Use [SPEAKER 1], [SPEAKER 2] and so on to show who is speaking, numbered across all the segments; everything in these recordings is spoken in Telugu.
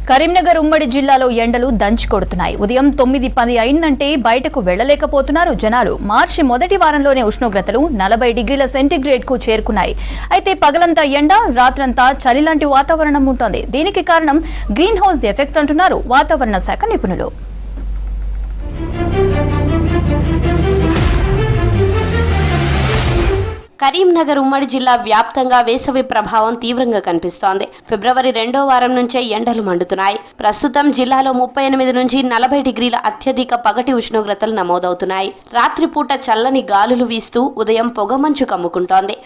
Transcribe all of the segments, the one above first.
[SPEAKER 1] కరీంనగర్ ఉమ్మడి జిల్లాలో ఎండలు దంచి కొడుతున్నాయి. ఉదయం 9-10 అయిందంటే బయటకు వెళ్లలేకపోతున్నారు జనాలు. మార్చి మొదటి వారంలోనే ఉష్ణోగ్రతలు 40 డిగ్రీల సెంటీగ్రేడ్ కు చేరుకున్నాయి. అయితే పగలంతా ఎండ, రాత్రంతా చలి లాంటి వాతావరణం ఉంటుంది. దీనికి కారణం గ్రీన్ హౌస్ ఎఫెక్ట్ అంటున్నారు వాతావరణ శాఖ నిపుణులు.
[SPEAKER 2] కరీంనగర్ ఉమ్మడి జిల్లా వ్యాప్తంగా వేసవి ప్రభావం తీవ్రంగా కనిపిస్తోంది. ఫిబ్రవరి 2వ వారం నుంచే ఎండలు మండుతున్నాయి. ప్రస్తుతం జిల్లాలో 38 నుంచి 40 డిగ్రీల అత్యధిక పగటి ఉష్ణోగ్రతలు నమోదవుతున్నాయి. రాత్రిపూట చల్లని గాలులు వీస్తూ ఉదయం పొగమంచు కమ్ముకుంటోంది.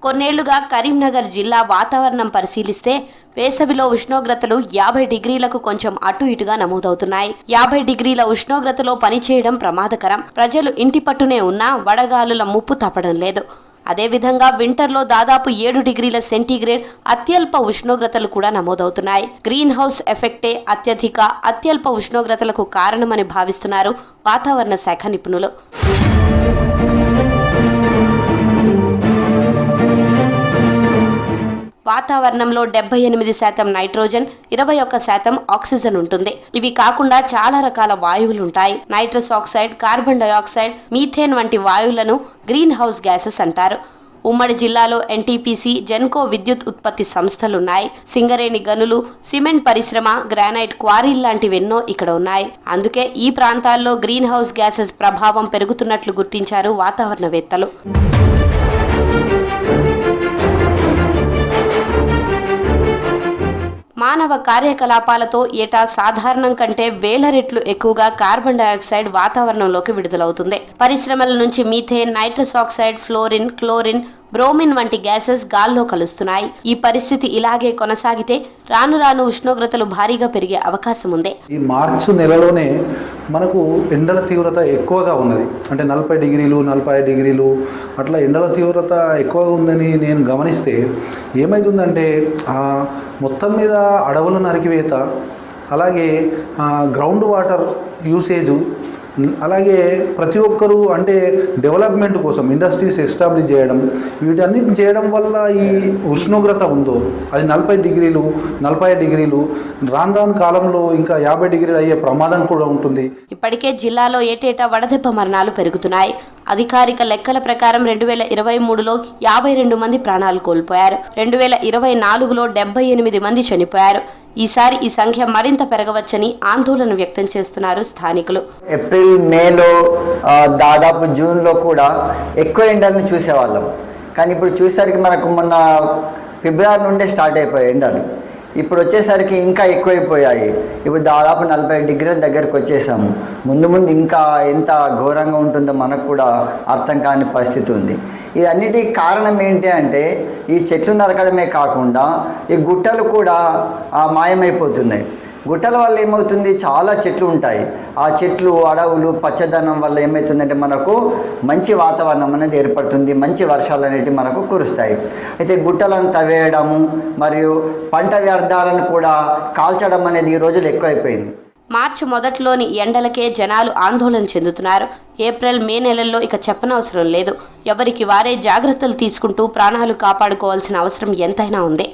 [SPEAKER 2] కొన్నేళ్లుగా కరీంనగర్ జిల్లా వాతావరణం పరిశీలిస్తే వేసవిలో ఉష్ణోగ్రతలు 50 డిగ్రీలకు కొంచెం అటు ఇటుగా నమోదవుతున్నాయి. 50 డిగ్రీల ఉష్ణోగ్రతలో పనిచేయడం ప్రమాదకరం. ప్రజలు ఇంటి పట్టునే ఉన్నా వడగాలుల ముప్పు తప్పడం లేదు. అదేవిధంగా వింటర్లో దాదాపు 7 డిగ్రీల సెంటీగ్రేడ్ అత్యల్ప ఉష్ణోగ్రతలు కూడా నమోదవుతున్నాయి. గ్రీన్ హౌస్ ఎఫెక్టే అత్యల్ప ఉష్ణోగ్రతలకు కారణమని భావిస్తున్నారు వాతావరణ శాఖ నిపుణులు. వాతావరణంలో 78% నైట్రోజన్, 21% ఆక్సిజన్ ఉంటుంది. ఇవి కాకుండా చాలా రకాల వాయువులుంటాయి. Nitrous oxide, carbon dioxide, methane వంటి వాయువులను గ్రీన్ హౌస్ గ్యాసెస్ అంటారు. ఉమ్మడి జిల్లాలో ఎన్టీపీసీ, జెన్కో విద్యుత్ ఉత్పత్తి సంస్థలున్నాయి. సింగరేణి గనులు, సిమెంట్ పరిశ్రమ, గ్రానైట్ క్వారీలు లాంటివెన్నో ఇక్కడ ఉన్నాయి. అందుకే ఈ ప్రాంతాల్లో గ్రీన్ హౌస్ గ్యాసెస్ ప్రభావం పెరుగుతున్నట్లు గుర్తించారు వాతావరణవేత్తలు. మానవ కార్యకలాపాలతో ఏటా సాధారణం కంటే 1000 రెట్లు ఎక్కువగా కార్బన్ డయాక్సైడ్ వాతావరణంలోకి విడుదలవుతుంది. పరిశ్రమల నుంచి methane, nitrous oxide, fluorine, chlorine, bromine వంటి గ్యాసెస్ గాల్లో కలుస్తున్నాయి. ఈ పరిస్థితి ఇలాగే కొనసాగితే రాను రాను ఉష్ణోగ్రతలు భారీగా పెరిగే అవకాశం ఉంది.
[SPEAKER 3] ఈ మార్చి నెలలోనే మనకు ఎండల తీవ్రత ఎక్కువగా ఉన్నది. అంటే 40 డిగ్రీలు, 45 డిగ్రీలు అట్లా ఎండల తీవ్రత ఎక్కువగా ఉందని నేను గమనిస్తే ఏమవుతుందంటే మొత్తం మీద అడవుల నరికివేత, అలాగే గ్రౌండ్ వాటర్ యూసేజు, అలాగే ప్రతి ఒక్కరూ అంటే డెవలప్మెంట్ కోసం ఇండస్ట్రీస్ ఎస్టాబ్లిష్ చేయడం, వీటన్నిటిని చేయడం వల్ల ఈ ఉష్ణోగ్రత ఉందో అది 40 డిగ్రీలు, 45 డిగ్రీలు రాను కాలంలో ఇంకా 50 డిగ్రీలు అయ్యే ప్రమాదం కూడా ఉంటుంది.
[SPEAKER 2] ఇప్పటికే జిల్లాలో ఏటేటా వడదెబ్బ మరణాలు పెరుగుతున్నాయి. అధికారిక లెక్కల ప్రకారం 2023లో 52 మంది ప్రాణాలు కోల్పోయారు. 2024లో 78 మంది చనిపోయారు. ఈసారి ఈ సంఖ్య మరింత పెరగవచ్చని ఆందోళన వ్యక్తం చేస్తున్నారు స్థానికులు.
[SPEAKER 4] ఏప్రిల్, మేలో, దాదాపు జూన్లో కూడా ఎక్కువ ఎండలను చూసేవాళ్ళం. కానీ ఇప్పుడు చూసేసరికి మనకు మొన్న ఫిబ్రవరి నుండే స్టార్ట్ అయిపోయాయి ఎండలు. ఇప్పుడు వచ్చేసరికి ఇంకా ఎక్కువైపోయాయి. ఇప్పుడు దాదాపు 40 డిగ్రీల దగ్గరకు వచ్చేసాము. ముందు ఇంకా ఎంత ఘోరంగా ఉంటుందో మనకు కూడా అర్థం కాని పరిస్థితి ఉంది. ఇదన్నిటికీ కారణం ఏంటి అంటే ఈ చెట్లు నరకడమే కాకుండా ఈ గుట్టలు కూడా మాయమైపోతున్నాయి. గుట్టల వల్ల ఏమవుతుంది, చాలా చెట్లు ఉంటాయి. ఆ చెట్లు, అడవులు, పచ్చదనం వల్ల ఏమవుతుందంటే మనకు మంచి వాతావరణం అనేది ఏర్పడుతుంది. మంచి వర్షాలు అనేవి మనకు కురుస్తాయి. అయితే గుట్టలను తవ్వేయడము మరియు పంట వ్యర్థాలను కూడా కాల్చడం అనేది ఈ రోజులు ఎక్కువైపోయింది.
[SPEAKER 2] మార్చి మొదట్లోని ఎండలకే జనాలు ఆందోళన చెందుతున్నారు. ఏప్రిల్, మే నెలల్లో ఇక చెప్పనవసరం లేదు. ఎవరికి వారే జాగ్రత్తలు తీసుకుంటూ ప్రాణాలు కాపాడుకోవాల్సిన అవసరం ఎంతైనా ఉంది.